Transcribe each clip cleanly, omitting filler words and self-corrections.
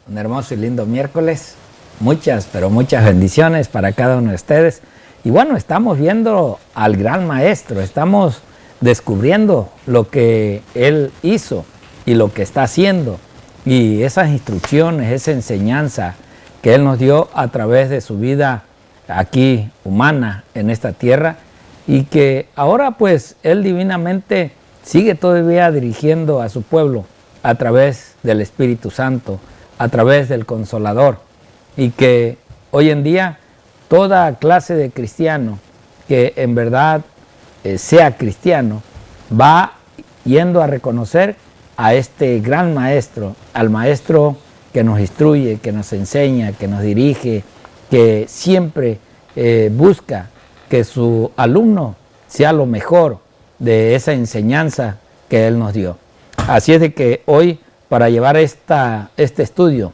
un hermoso y lindo miércoles. Muchas, pero muchas bendiciones para cada uno de ustedes. Y bueno, estamos viendo al gran maestro, estamos descubriendo lo que él hizo y lo que está haciendo. Y esas instrucciones, esa enseñanza que él nos dio a través de su vida aquí humana en esta tierra, y que ahora pues él divinamente sigue todavía dirigiendo a su pueblo a través del Espíritu Santo, a través del Consolador, y que hoy en día toda clase de cristiano que en verdad sea cristiano va yendo a reconocer a este gran maestro, al maestro que nos instruye, que nos enseña, que nos dirige, que siempre busca que su alumno sea lo mejor de esa enseñanza que él nos dio. Así es de que hoy, para llevar este estudio,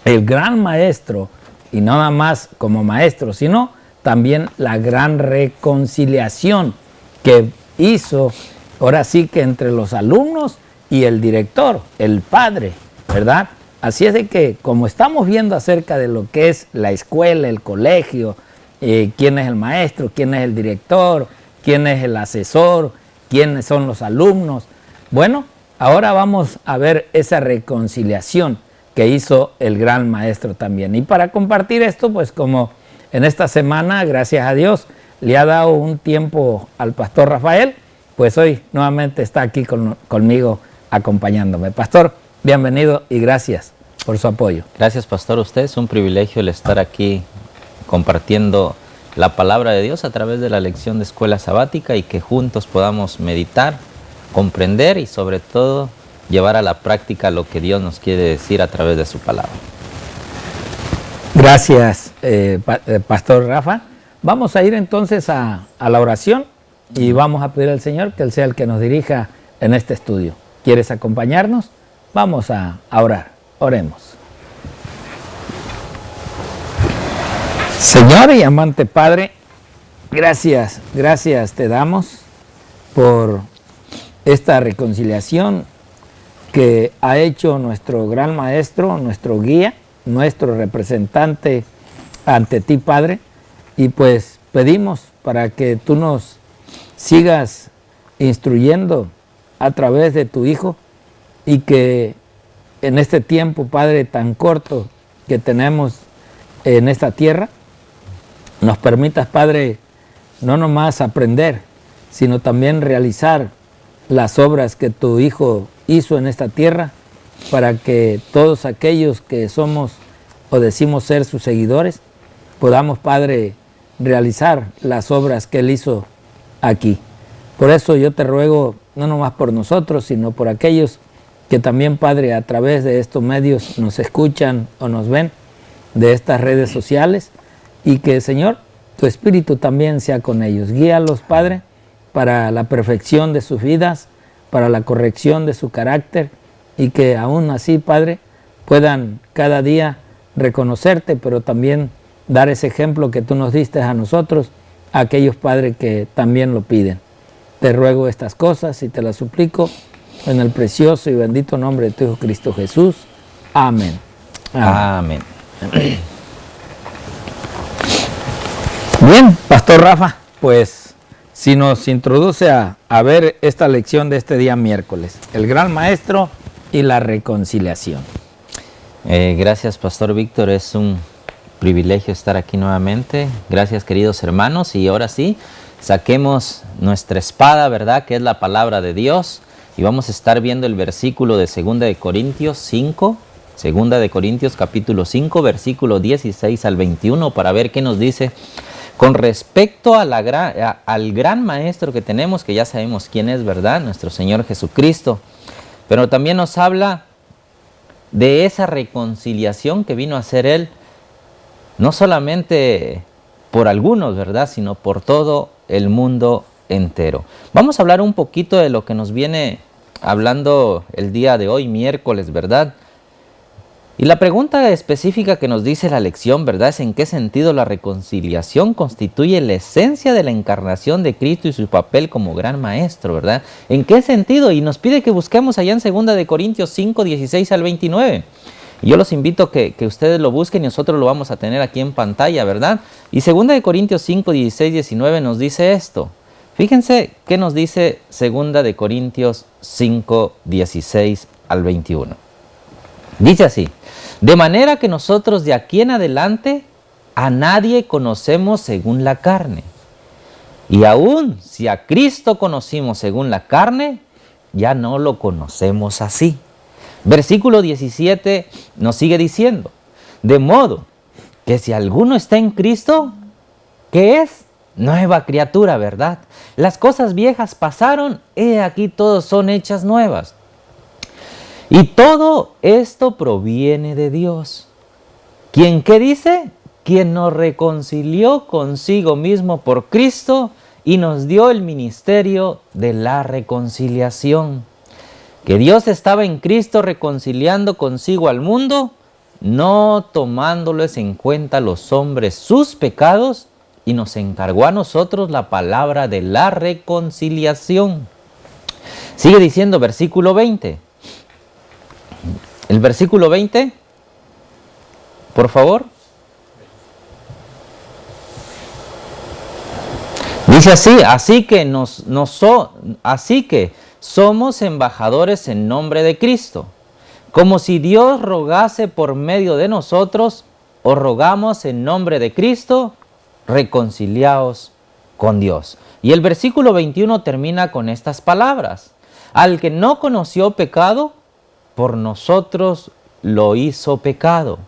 el gran maestro, y no nada más como maestro, sino también la gran reconciliación que hizo, ahora sí que entre los alumnos y el director, el padre, ¿verdad? Así es de que, como estamos viendo acerca de lo que es la escuela, el colegio, quién es el maestro, quién es el director, quién es el asesor, quiénes son los alumnos. Bueno, ahora vamos a ver esa reconciliación que hizo el gran maestro también. Y para compartir esto, pues como en esta semana, gracias a Dios, le ha dado un tiempo al pastor Rafael, pues hoy nuevamente está aquí conmigo acompañándome. Pastor, bienvenido y gracias por su apoyo. Gracias, pastor. Usted es un privilegio el estar aquí compartiendo la palabra de Dios a través de la lección de escuela sabática, y que juntos podamos meditar, comprender y sobre todo llevar a la práctica lo que Dios nos quiere decir a través de su palabra. Gracias, pastor Rafa. Vamos a ir entonces a la oración y vamos a pedir al Señor que Él sea el que nos dirija en este estudio. ¿Quieres acompañarnos? Vamos a orar. Oremos. Señor y amante Padre, gracias te damos por esta reconciliación que ha hecho nuestro gran maestro, nuestro guía, nuestro representante ante ti, Padre, y pues pedimos para que tú nos sigas instruyendo a través de tu Hijo, y que en este tiempo, Padre, tan corto que tenemos en esta tierra, nos permitas, Padre, no nomás aprender, sino también realizar las obras que tu Hijo hizo en esta tierra, para que todos aquellos que somos o decimos ser sus seguidores, podamos, Padre, realizar las obras que Él hizo aquí. Por eso yo te ruego, no nomás por nosotros, sino por aquellos que también, Padre, a través de estos medios nos escuchan o nos ven, de estas redes sociales, y que, Señor, tu Espíritu también sea con ellos. Guíalos, Padre, para la perfección de sus vidas, para la corrección de su carácter, y que aún así, Padre, puedan cada día reconocerte, pero también dar ese ejemplo que tú nos diste a nosotros, a aquellos, Padre, que también lo piden. Te ruego estas cosas y te las suplico en el precioso y bendito nombre de tu Hijo Cristo Jesús. Amén. Amén. Bien, Pastor Rafa, pues si nos introduce a ver esta lección de este día miércoles, el gran maestro y la reconciliación. Gracias, Pastor Víctor, es un privilegio estar aquí nuevamente. Gracias, queridos hermanos, y ahora sí, saquemos nuestra espada, ¿verdad?, que es la palabra de Dios, y vamos a estar viendo el versículo de 2 de Corintios 5, 2 de Corintios capítulo 5, versículo 16 al 21, para ver qué nos dice con respecto a al gran maestro que tenemos, que ya sabemos quién es, ¿verdad?, nuestro Señor Jesucristo. Pero también nos habla de esa reconciliación que vino a hacer Él, no solamente por algunos, ¿verdad?, sino por todo el mundo entero. Vamos a hablar un poquito de lo que nos viene hablando el día de hoy, miércoles, ¿verdad? Y la pregunta específica que nos dice la lección, ¿verdad?, es en qué sentido la reconciliación constituye la esencia de la encarnación de Cristo y su papel como gran maestro, ¿verdad? ¿En qué sentido? Y nos pide que busquemos allá en 2 de Corintios 5, 16 al 29. Yo los invito a que ustedes lo busquen y nosotros lo vamos a tener aquí en pantalla, ¿verdad? Y 2 Corintios 5, 16, 19 nos dice esto. Fíjense qué nos dice 2 Corintios 5, 16 al 21. Dice así: de manera que nosotros de aquí en adelante a nadie conocemos según la carne. Y aún si a Cristo conocimos según la carne, ya no lo conocemos así. Versículo 17 nos sigue diciendo: de modo que si alguno está en Cristo, ¿qué es? Nueva criatura, ¿verdad? Las cosas viejas pasaron, he aquí todos son hechas nuevas. Y todo esto proviene de Dios. ¿Quién qué dice? Quien nos reconcilió consigo mismo por Cristo y nos dio el ministerio de la reconciliación. Que Dios estaba en Cristo reconciliando consigo al mundo, no tomándoles en cuenta los hombres sus pecados, y nos encargó a nosotros la palabra de la reconciliación. Sigue diciendo versículo 20. El versículo 20, por favor. Dice así que somos embajadores en nombre de Cristo, como si Dios rogase por medio de nosotros, os rogamos en nombre de Cristo, reconciliaos con Dios. Y el versículo 21 termina con estas palabras: al que no conoció pecado, por nosotros lo hizo pecado,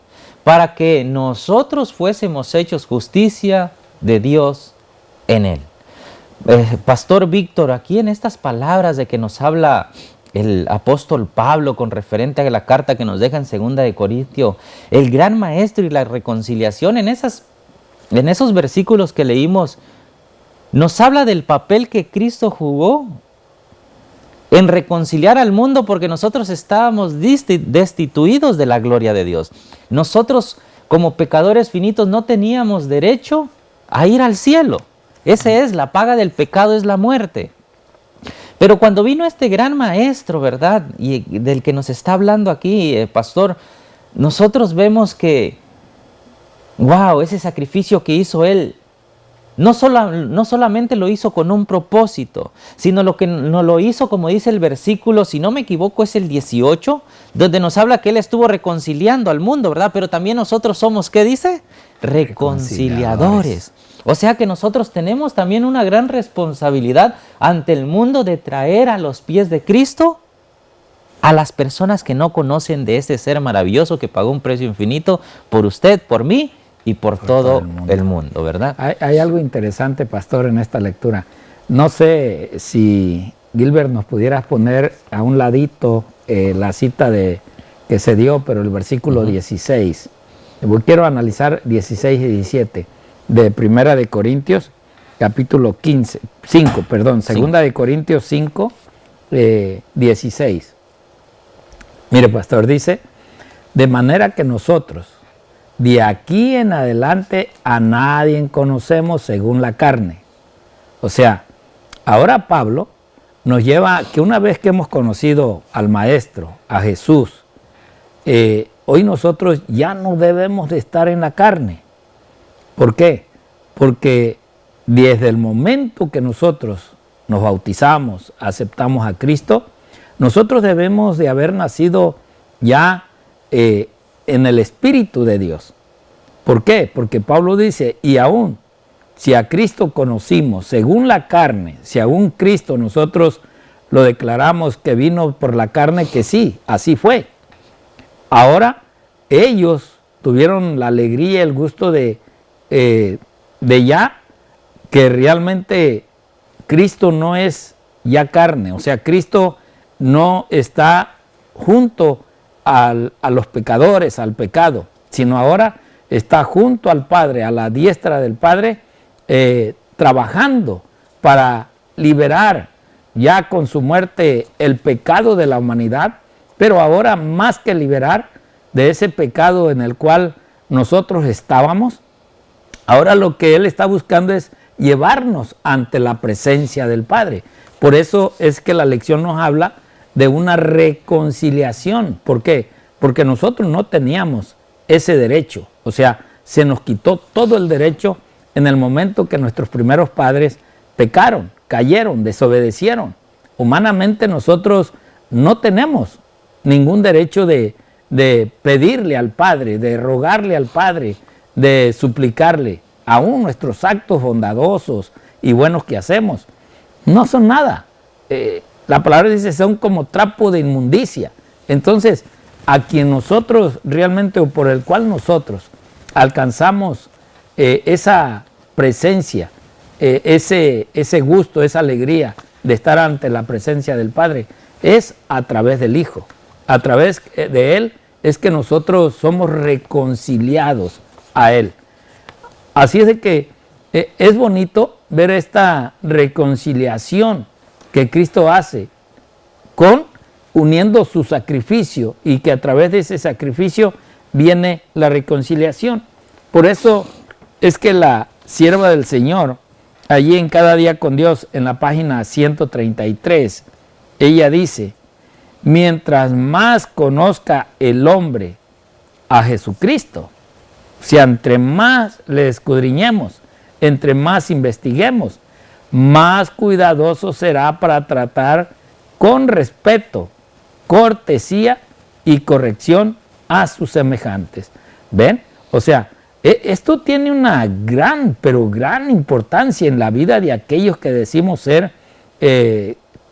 para que nosotros fuésemos hechos justicia de Dios en él. Pastor Víctor, aquí en estas palabras de que nos habla el apóstol Pablo con referente a la carta que nos deja en 2 Corintios, el gran maestro y la reconciliación, en esos versículos que leímos, nos habla del papel que Cristo jugó en reconciliar al mundo, porque nosotros estábamos destituidos de la gloria de Dios. Nosotros, como pecadores finitos, no teníamos derecho a ir al cielo. Esa es la paga del pecado, es la muerte. Pero cuando vino este gran maestro, ¿verdad? Y del que nos está hablando aquí, pastor, nosotros vemos que, wow, ese sacrificio que hizo él, no solamente lo hizo con un propósito, sino lo que no lo hizo, como dice el versículo, si no me equivoco es el 18, donde nos habla que él estuvo reconciliando al mundo, ¿verdad? Pero también nosotros somos, ¿qué dice? Reconciliadores. O sea que nosotros tenemos también una gran responsabilidad ante el mundo de traer a los pies de Cristo a las personas que no conocen de ese ser maravilloso que pagó un precio infinito por usted, por mí y por todo el mundo, ¿verdad? Hay algo interesante, pastor, en esta lectura. No sé si Gilbert nos pudieras poner a un ladito la cita que se dio, pero el versículo 16. Quiero analizar 16 y 17 de 1 de Corintios, capítulo 5, 2 de Corintios 5, 16. Mire, pastor, dice: de manera que nosotros de aquí en adelante a nadie conocemos según la carne. O sea, ahora Pablo nos lleva a que una vez que hemos conocido al Maestro, a Jesús, hoy nosotros ya no debemos de estar en la carne. ¿Por qué? Porque desde el momento que nosotros nos bautizamos, aceptamos a Cristo, nosotros debemos de haber nacido ya en el Espíritu de Dios. ¿Por qué? Porque Pablo dice: y aún si a Cristo conocimos según la carne, si aún Cristo nosotros lo declaramos que vino por la carne, que sí, así fue. Ahora ellos tuvieron la alegría y el gusto de ya que realmente Cristo no es ya carne, o sea, Cristo no está junto a los pecadores, al pecado, sino ahora está junto al Padre, a la diestra del Padre, trabajando para liberar ya con su muerte el pecado de la humanidad, pero ahora más que liberar de ese pecado en el cual nosotros estábamos, ahora lo que Él está buscando es llevarnos ante la presencia del Padre. Por eso es que la lección nos habla de una reconciliación. ¿Por qué? porque nosotros no teníamos ese derecho. O sea, se nos quitó todo el derecho en el momento que nuestros primeros padres pecaron, cayeron, desobedecieron. Humanamente nosotros no tenemos ningún derecho de pedirle al Padre, de rogarle al Padre, de suplicarle. Aún nuestros actos bondadosos y buenos que hacemos no son nada. La palabra dice son como trapo de inmundicia. Entonces, a quien nosotros realmente, o por el cual nosotros alcanzamos esa presencia, ese gusto, esa alegría de estar ante la presencia del Padre, es a través del Hijo. A través de Él es que nosotros somos reconciliados a Él. Así es de que es bonito ver esta reconciliación que Cristo hace uniendo su sacrificio, y que a través de ese sacrificio viene la reconciliación. Por eso es que la sierva del Señor, allí en Cada Día con Dios, en la página 133, ella dice: mientras más conozca el hombre a Jesucristo, o sea, entre más le escudriñemos, entre más investiguemos, más cuidadoso será para tratar con respeto, cortesía y corrección a sus semejantes. ¿Ven? O sea, esto tiene una gran, pero gran importancia en la vida de aquellos que decimos ser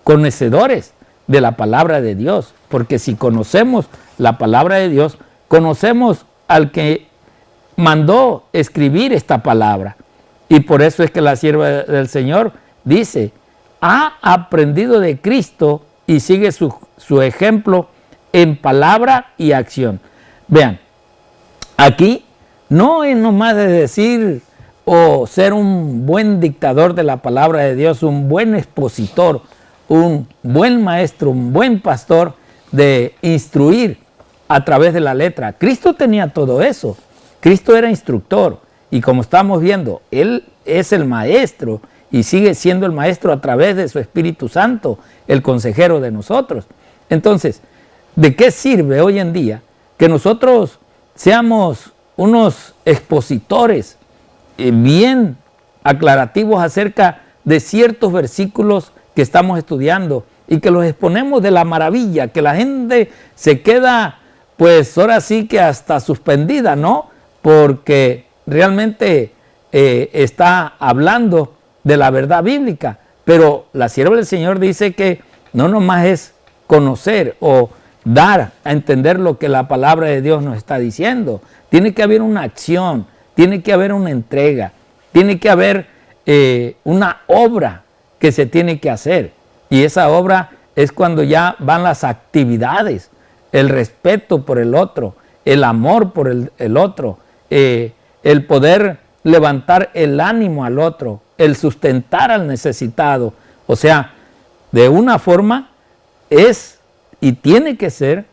conocedores de la palabra de Dios. Porque si conocemos la palabra de Dios, conocemos al que mandó escribir esta palabra. Y por eso es que la sierva del Señor dice: ha aprendido de Cristo y sigue su ejemplo en palabra y acción. Vean, aquí no es nomás de decir o ser un buen dictador de la palabra de Dios, un buen expositor, un buen maestro, un buen pastor, de instruir a través de la letra. Cristo tenía todo eso. Cristo era instructor, y como estamos viendo, Él es el maestro y sigue siendo el maestro a través de su Espíritu Santo, el consejero de nosotros. Entonces, ¿de qué sirve hoy en día que nosotros seamos unos expositores bien aclarativos acerca de ciertos versículos que estamos estudiando, y que los exponemos de la maravilla, que la gente se queda, pues ahora sí que hasta suspendida, ¿no? Porque realmente está hablando de la verdad bíblica. Pero la sierva del Señor dice que no nomás es conocer o dar a entender lo que la palabra de Dios nos está diciendo. Tiene que haber una acción, tiene que haber una entrega, tiene que haber una obra que se tiene que hacer. Y esa obra es cuando ya van las actividades, el respeto por el otro, el amor por el otro, el poder levantar el ánimo al otro, el sustentar al necesitado. O sea, de una forma es y tiene que ser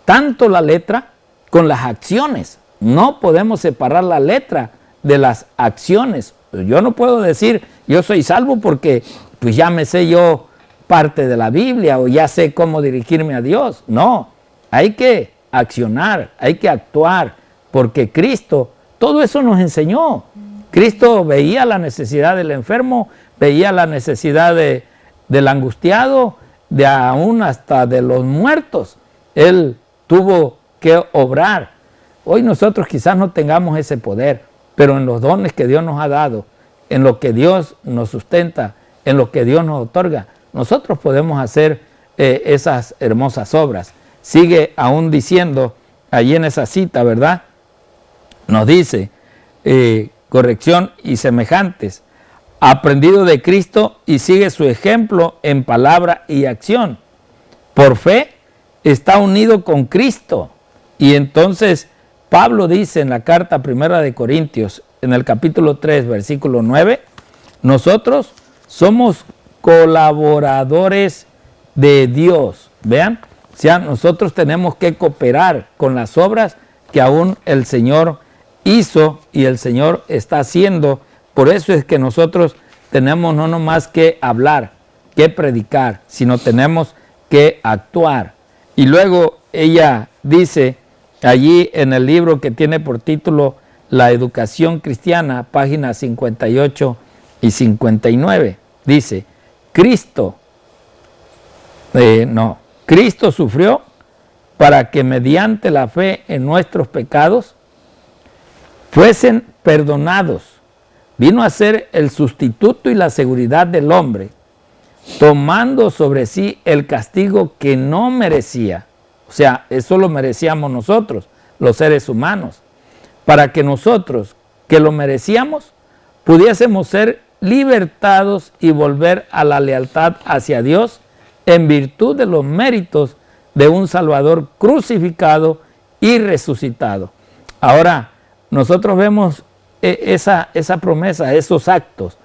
tanto la letra con las acciones. No podemos separar la letra de las acciones. Yo no puedo decir yo soy salvo porque pues ya me sé yo parte de la Biblia o ya sé cómo dirigirme a Dios. No, hay que accionar, hay que actuar, porque Cristo todo eso nos enseñó. Cristo veía la necesidad del enfermo, veía la necesidad del angustiado, de aún hasta de los muertos. Él tuvo que obrar. Hoy nosotros quizás no tengamos ese poder, pero en los dones que Dios nos ha dado, en lo que Dios nos sustenta, en lo que Dios nos otorga, nosotros podemos hacer esas hermosas obras. Sigue aún diciendo allí en esa cita, ¿verdad? Nos dice, corrección y semejantes, aprendido de Cristo y sigue su ejemplo en palabra y acción. Por fe está unido con Cristo. Y entonces Pablo dice en la carta primera de Corintios, en el capítulo 3, versículo 9, nosotros somos colaboradores de Dios. Vean, o sea, nosotros tenemos que cooperar con las obras que aún el Señor hizo y el Señor está haciendo. Por eso es que nosotros tenemos no nomás que hablar, que predicar, sino tenemos que actuar. Y luego ella dice allí en el libro que tiene por título La educación cristiana, páginas 58 y 59, dice, Cristo sufrió para que mediante la fe en nuestros pecados fuesen perdonados. Vino a ser el sustituto y la seguridad del hombre, tomando sobre sí el castigo que no merecía. O sea, eso lo merecíamos nosotros, los seres humanos, para que nosotros, que lo merecíamos, pudiésemos ser libertados y volver a la lealtad hacia Dios en virtud de los méritos de un Salvador crucificado y resucitado. Ahora, nosotros vemos esa promesa, esos actos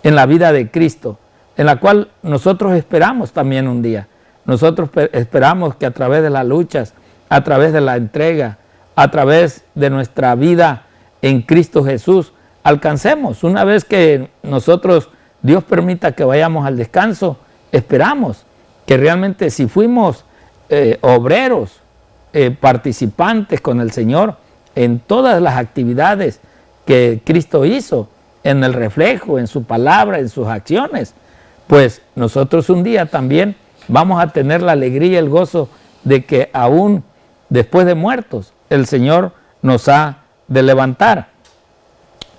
en la vida de Cristo, en la cual nosotros esperamos también un día. Nosotros esperamos que a través de las luchas, a través de la entrega, a través de nuestra vida en Cristo Jesús, alcancemos. Una vez que nosotros, Dios permita que vayamos al descanso, esperamos que realmente si fuimos obreros, participantes con el Señor en todas las actividades que Cristo hizo, en el reflejo, en su palabra, en sus acciones, pues nosotros un día también vamos a tener la alegría y el gozo de que aún después de muertos, el Señor nos ha de levantar.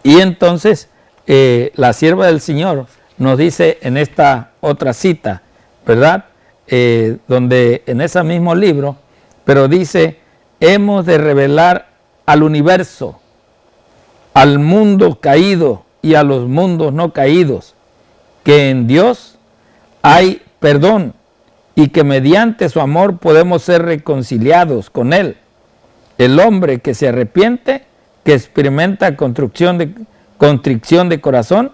Y entonces la sierva del Señor nos dice en esta otra cita, ¿verdad? Donde en ese mismo libro, pero dice, hemos de revelar al universo, al mundo caído y a los mundos no caídos, que en Dios hay perdón y que mediante su amor podemos ser reconciliados con Él. El hombre que se arrepiente, que experimenta contrición de corazón,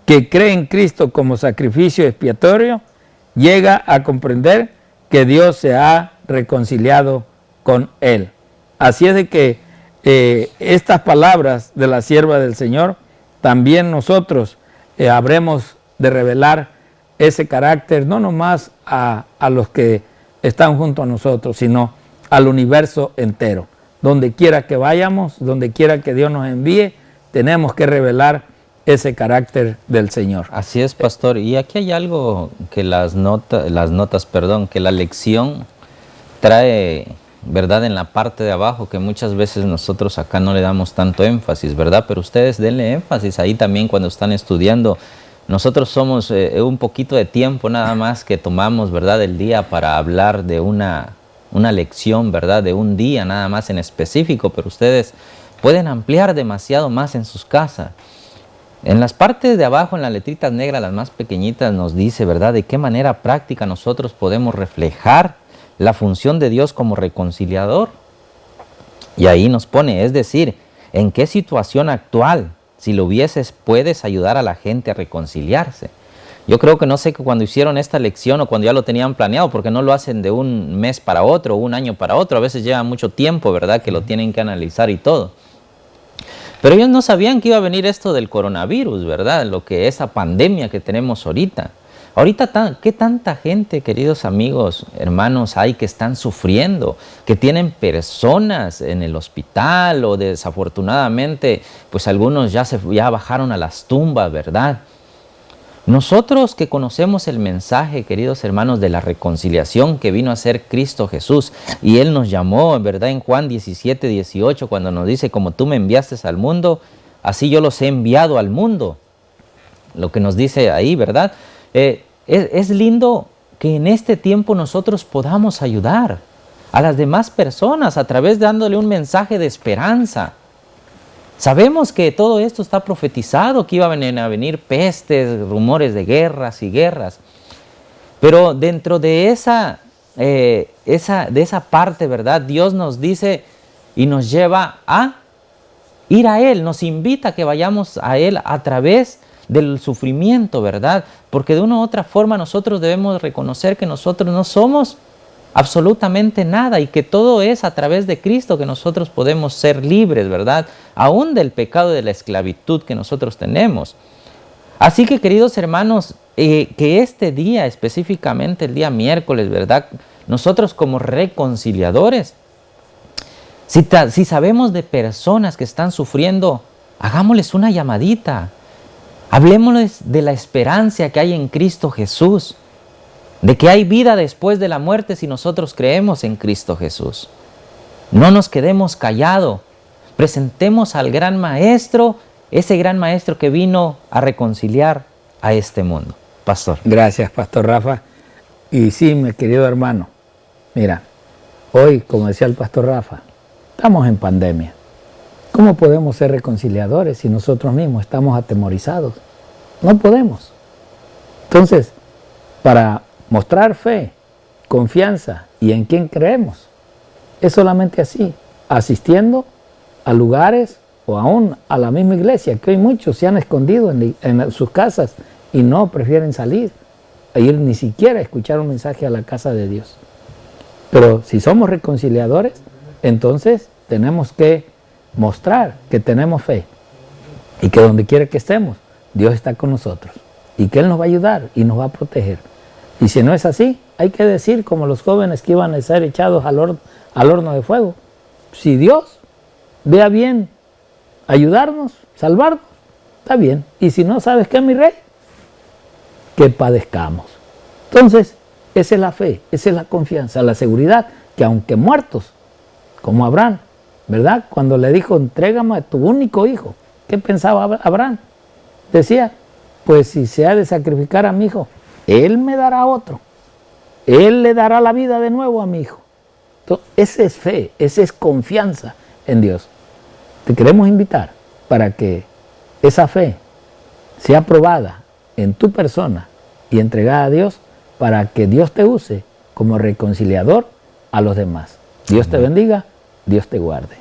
que cree en Cristo como sacrificio expiatorio, llega a comprender que Dios se ha reconciliado con Él. Así es de que estas palabras de la sierva del Señor, también nosotros habremos de revelar ese carácter, no nomás a los que están junto a nosotros, sino al universo entero. Donde quiera que vayamos, donde quiera que Dios nos envíe, tenemos que revelar ese carácter del Señor. Así es, pastor. Y aquí hay algo que que la lección trae, ¿verdad? En la parte de abajo, que muchas veces nosotros acá no le damos tanto énfasis, ¿verdad? Pero ustedes denle énfasis ahí también cuando están estudiando. Nosotros somos un poquito de tiempo nada más que tomamos, ¿verdad? El día para hablar de una lección, ¿verdad? De un día nada más en específico, pero ustedes pueden ampliar demasiado más en sus casas. En las partes de abajo, en las letritas negras, las más pequeñitas, nos dice, ¿verdad?, de qué manera práctica nosotros podemos reflejar la función de Dios como reconciliador. Y ahí nos pone, es decir, en qué situación actual, si lo hubieses, puedes ayudar a la gente a reconciliarse. Yo creo que no sé que cuando hicieron esta lección o cuando ya lo tenían planeado, porque no lo hacen de un mes para otro, un año para otro, a veces lleva mucho tiempo, ¿verdad?, que lo tienen que analizar y todo. Pero ellos no sabían que iba a venir esto del coronavirus, ¿verdad? Lo que esa pandemia que tenemos ahorita. Ahorita, ¿qué tanta gente, queridos amigos, hermanos, hay que están sufriendo? Que tienen personas en el hospital o desafortunadamente, pues algunos ya bajaron a las tumbas, ¿verdad? Nosotros que conocemos el mensaje, queridos hermanos, de la reconciliación que vino a ser Cristo Jesús, y Él nos llamó, ¿verdad? En Juan 17, 18, cuando nos dice, como tú me enviaste al mundo, así yo los he enviado al mundo. Lo que nos dice ahí, ¿verdad? Es lindo que en este tiempo nosotros podamos ayudar a las demás personas a través de dándole un mensaje de esperanza. Sabemos que todo esto está profetizado, que iban a venir pestes, rumores de guerras y guerras. Pero dentro de esa parte, ¿verdad? Dios nos dice y nos lleva a ir a Él, nos invita a que vayamos a Él a través del sufrimiento, ¿verdad? Porque de una u otra forma nosotros debemos reconocer que nosotros no somos absolutamente nada y que todo es a través de Cristo que nosotros podemos ser libres, ¿verdad? Aún del pecado y de la esclavitud que nosotros tenemos. Así que, queridos hermanos, que este día, específicamente el día miércoles, ¿verdad? nosotros como reconciliadores, si sabemos de personas que están sufriendo, hagámosles una llamadita. Hablemosles de la esperanza que hay en Cristo Jesús, de que hay vida después de la muerte si nosotros creemos en Cristo Jesús. No nos quedemos callados. Presentemos al gran Maestro, ese gran Maestro que vino a reconciliar a este mundo. Pastor. Gracias, Pastor Rafa. Y sí, mi querido hermano, mira, hoy, como decía el Pastor Rafa, estamos en pandemia. ¿Cómo podemos ser reconciliadores si nosotros mismos estamos atemorizados? No podemos. Entonces, para mostrar fe, confianza y en quién creemos, es solamente así, asistiendo a lugares o aún a la misma iglesia, que hoy muchos se han escondido en sus casas y no prefieren salir a ir ni siquiera a escuchar un mensaje a la casa de Dios. Pero si somos reconciliadores, entonces tenemos que mostrar que tenemos fe y que donde quiera que estemos, Dios está con nosotros y que Él nos va a ayudar y nos va a proteger. Y si no es así, hay que decir como los jóvenes que iban a ser echados al horno de fuego, si Dios vea bien ayudarnos, salvarnos, está bien. Y si no, ¿sabes qué, mi rey? Que padezcamos. Entonces, esa es la fe, esa es la confianza, la seguridad, que aunque muertos, como Abraham, ¿verdad? Cuando le dijo, entrégame a tu único hijo, ¿qué pensaba Abraham? Decía, pues si se ha de sacrificar a mi hijo, Él me dará otro. Él le dará la vida de nuevo a mi hijo. Entonces, esa es fe, esa es confianza en Dios. Te queremos invitar para que esa fe sea probada en tu persona y entregada a Dios para que Dios te use como reconciliador a los demás. Dios te bendiga, Dios te guarde.